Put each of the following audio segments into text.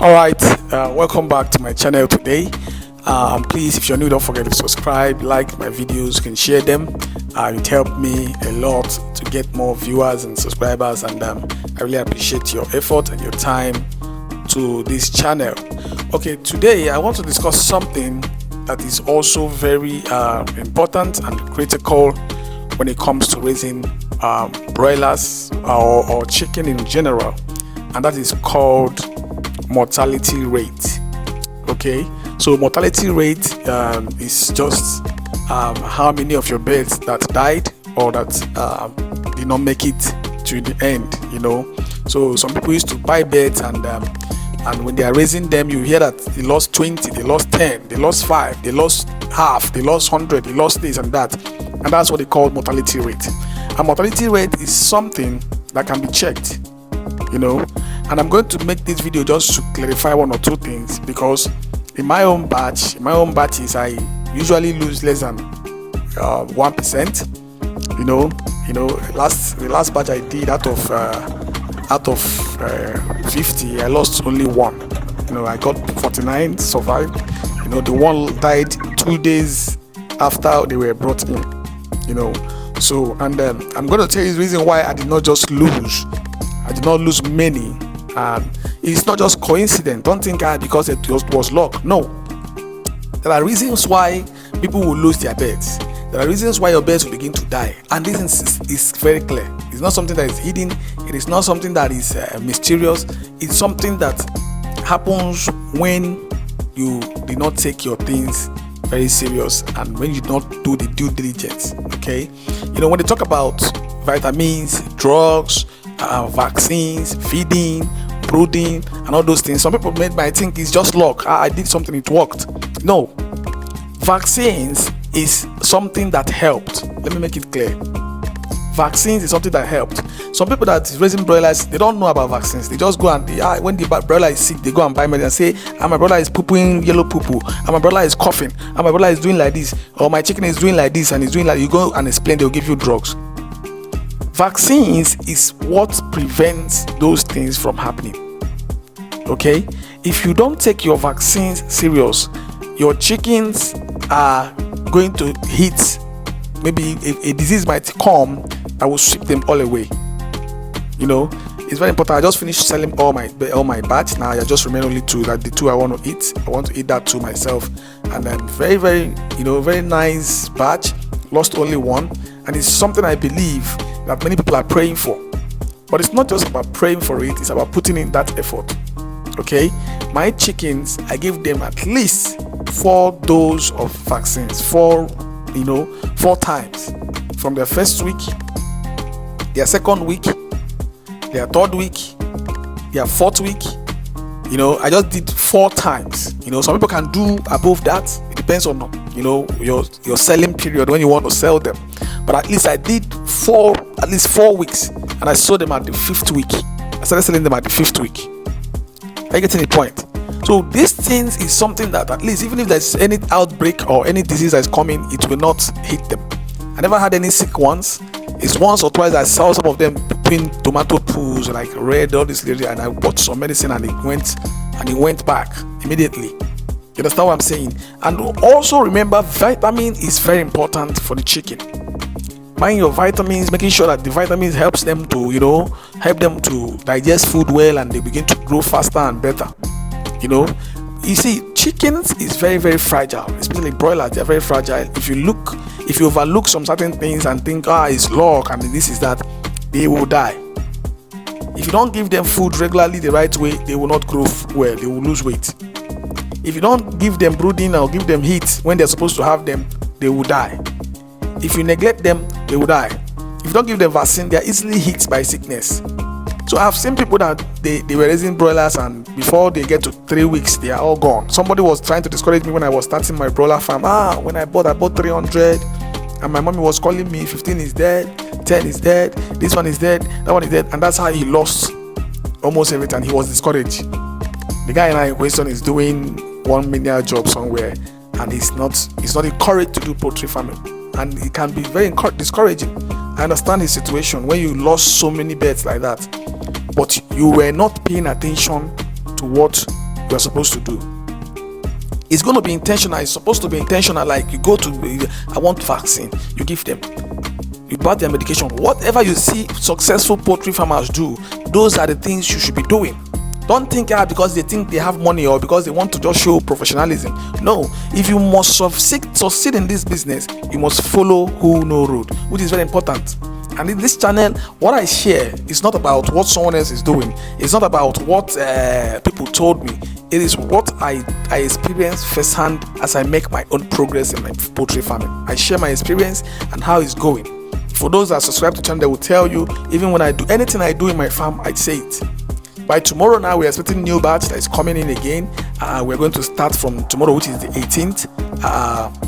All right, welcome back to my channel today. Please, if you're new, don't forget to subscribe, like my videos, you can share them. It helped me a lot to get more viewers and subscribers, and I really appreciate your effort and your time to this channel. Okay, today I want to discuss something that is also very important and critical when it comes to raising broilers or chicken in general, and that is called mortality rate. Okay, so mortality rate is just how many of your birds that died or that did not make it to the end. So some people used to buy birds, and when they are raising them, you hear that they lost 20, they lost 10, they lost 5, they lost half, they lost 100, they lost this and that, and that's what they call mortality rate. And mortality rate is something that can be checked, and I'm going to make this video just to clarify one or two things, because in my own batches I usually lose less than 1%. The last batch I did out of 50, I lost only one. I got 49 survived. The one died 2 days after they were brought in. So, and I'm going to tell you the reason why I did not just lose. I did not lose many. It's not just coincidence. Don't think because it was luck. No, there are reasons why people will lose their birds. There are reasons why your birds will begin to die, and this is very clear. It's not something that is hidden. It is not something that is mysterious. It's something that happens when you did not take your things very serious and when you don't do the due diligence. Okay, when they talk about vitamins, drugs, vaccines, feeding, brooding, and all those things, some people might think it's just luck. I did something, it worked. No, vaccines is something that helped. Let me make it clear. Vaccines is something that helped. Some people that is raising broilers, they don't know about vaccines. They just go and when the broiler is sick, they go and buy medicine and say, my brother is pooping yellow poo-poo, and my brother is coughing, and my brother is doing like this, or my chicken is doing like this and is doing like. You go and explain, they'll give you drugs. Vaccines is what prevents those things from happening. Okay, if you don't take your vaccines serious, your chickens are going to hit. Maybe a disease might come that will sweep them all away. It's very important. I just finished selling all my batch. Now I just remain only two. That the two I want to eat. I want to eat that too myself. And then very, very, very nice batch. Lost only one, and it's something I believe that many people are praying for. But it's not just about praying for it. It's about putting in that effort. Okay, my chickens, I give them at least 4 doses of vaccines, 4 times, from their first week, their second week, their third week, their fourth week. I just did 4 times. Some people can do above that. It depends on your selling period when you want to sell them. But at least I did at least 4 weeks, and I sold them at the 5th week. I started selling them at the 5th week. Are you getting the point? So these things is something that at least, even if there's any outbreak or any disease that's coming, it will not hit them. I never had any sick ones. It's once or twice I saw some of them between tomato pools, like red, all this area, and I bought some medicine and it went back immediately. You understand what I'm saying? And also remember, vitamin is very important for the chicken. Buying your vitamins, making sure that the vitamins helps them to, help them to digest food well, and they begin to grow faster and better. You see, chickens is very, very fragile, especially broilers. They are very fragile. If you overlook some certain things and think, it's luck and this is that, they will die. If you don't give them food regularly the right way, they will not grow well. They will lose weight. If you don't give them brooding or give them heat when they're supposed to have them, they will die. If you neglect them, they will die. If you don't give them vaccine, they are easily hit by sickness. So I've seen people that they were raising broilers, and before they get to 3 weeks, they are all gone. Somebody was trying to discourage me when I was starting my broiler farm. When I bought 300, and my mommy was calling me, 15 is dead, 10 is dead, this one is dead, that one is dead, and that's how he lost almost everything. He was discouraged. The guy in question is doing 1 million job somewhere, and he's not encouraged to do poultry farming, and it can be very discouraging. I understand his situation when you lost so many birds like that, but you were not paying attention to what you're supposed to do. It's going to be intentional. It's supposed to be intentional. Like you go to, I want vaccine, you give them. You buy their medication. Whatever you see successful poultry farmers do, those are the things you should be doing. Don't think because they think they have money or because they want to just show professionalism. No, if you must succeed in this business, you must follow who know road, which is very important. And in this channel, what I share is not about what someone else is doing. It's not about what people told me. It is what I experience firsthand as I make my own progress in my poultry farming. I share my experience and how it's going. For those that subscribe to the channel, they will tell you, even when I do anything I do in my farm, I say it. By tomorrow now, we're expecting new batch that is coming in again. We're going to start from tomorrow, which is the 18th,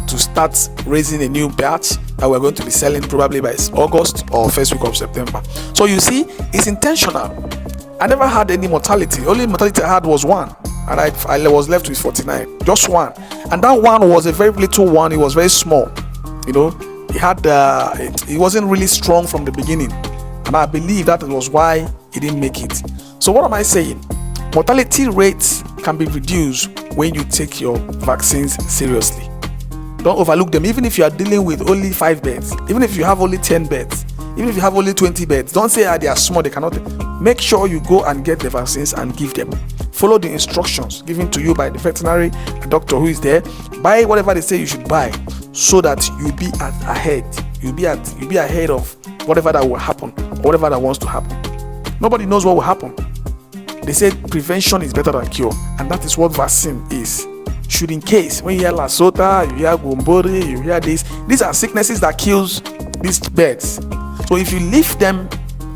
to start raising a new batch that we're going to be selling probably by August or first week of September. So you see, it's intentional. I never had any mortality. Only mortality I had was one, and I was left with 49, just one. And that one was a very little one. It was very small. You know, it wasn't really strong from the beginning, and I believe that was why it didn't make it. So what am I saying? Mortality rates can be reduced when you take your vaccines seriously. Don't overlook them. Even if you are dealing with only 5 beds, even if you have only 10 beds, even if you have only 20 beds, don't say they are small, they cannot. Make sure you go and get the vaccines and give them. Follow the instructions given to you by the veterinary doctor who is there. Buy whatever they say you should buy, so that you'll be ahead. You'll be ahead of whatever that will happen or whatever that wants to happen. Nobody knows what will happen. They say prevention is better than cure, and that is what vaccine is. Should in case, when you hear Lasota, you hear Gombori, you hear this, these are sicknesses that kills these birds. So if you leave them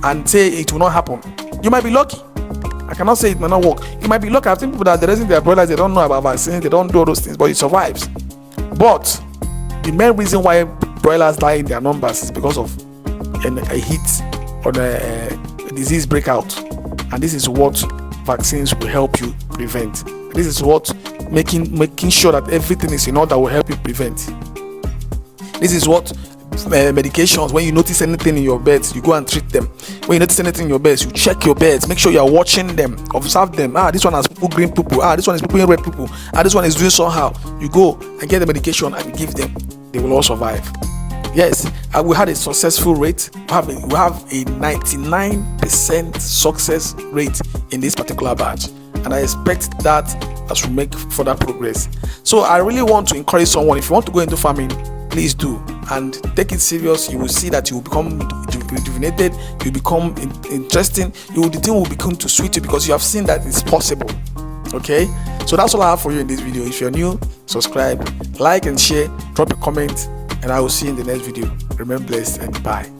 and say it will not happen, you might be lucky. I cannot say it might not work. You might be lucky. I've seen people that the reason their brothers, they don't know about vaccines, they don't do all those things, but it survives. But the main reason why broilers die in their numbers is because of a heat or a disease breakout. And this is what vaccines will help you prevent. This is what making sure that everything is in order will help you prevent. This is what medications, when you notice anything in your beds, you go and treat them. When you notice anything in your beds, you check your beds, make sure you are watching them, observe them. This one has poo green poo. This one is poo red poo. This one is doing somehow. You go and get the medication and give them. They will all survive. Yes, we had a successful rate. We have a 99% success rate in this particular batch, and I expect that as we make further progress. So I really want to encourage someone, if you want to go into farming, please do, and take it serious. You will see that you will become rejuvenated, you become interesting, the thing will become to sweet you because you have seen that it's possible. Okay, so that's all I have for you in this video. If you're new, subscribe, like and share, drop a comment, and I will see you in the next video. Remain blessed and bye.